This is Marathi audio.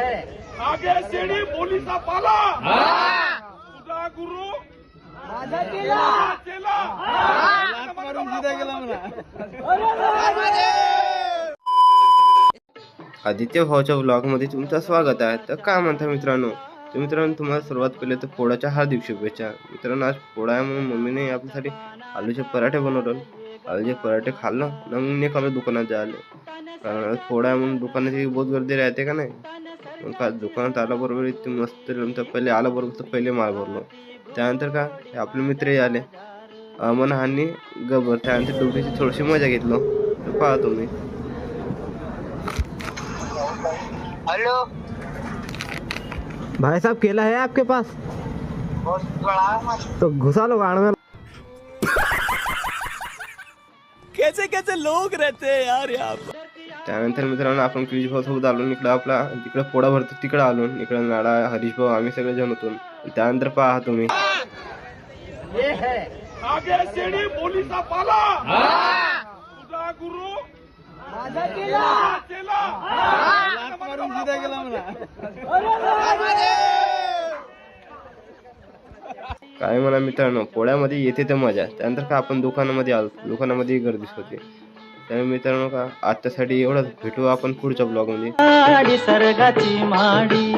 आगे शेडी पोलिसा पाला तुझा गुरु माझा चेला आदित्य भाऊच्या व्लॉग मध्ये तुमचं स्वागत आहे. तर काय म्हणता मित्रांनो, तर मित्रांनो तुम्हाला सर्वात पहिले तर पोळ्याच्या हार्दिक शुभेच्छा. मित्रांनो आज पोळा आहे म्हणून मम्मीने आपल्यासाठी आलूचे पराठे बनवले. आलूचे पराठे खाल्लं ना मग निघालो दुकानात जायला, कारण आज पोळा आहे म्हणून दुकानाची बहुत गर्दी राहते का नाही. मग आज दुकानात आल्याबरोबर इतकी मस्त तर पहिले आल्याबरोबर तर पहिले माल भरलो. त्यानंतर का आपले मित्रही आले अमन आणि गबर. त्यानंतर दोघीची थोडीशी मजा घेतलो. तर पहा तुम्ही. हेलो भाई साहब केला है आपके पास? बहुत बड़ा तो घुसा लो गाड़ में. कैसे कैसे लोग रहते हैं यार यहाँ पर. त्यानंतर मित्रांनो आपण क्रिश भाऊ सोबत आलो. इकडं आपला तिकडं पोळा भरतो तिकडं आलो. इकडं नाडा हरीश भाऊ आम्ही सगळे जण होतो. त्यानंतर पहा तुम्ही. आगे शेडी पोलिसा पाला तुझा गुरु माझा चेला काय म्हणा मित्रांनो, पोळ्यामध्ये येते तर मजा. त्यानंतर का आपण दुकानामध्ये आलो. दुकानामध्ये गर्दीच होती. त्यामुळे मित्रांनो का आजच्यासाठी एवढंच. भेटू आपण पुढच्या ब्लॉगमध्ये. सरगाची माडी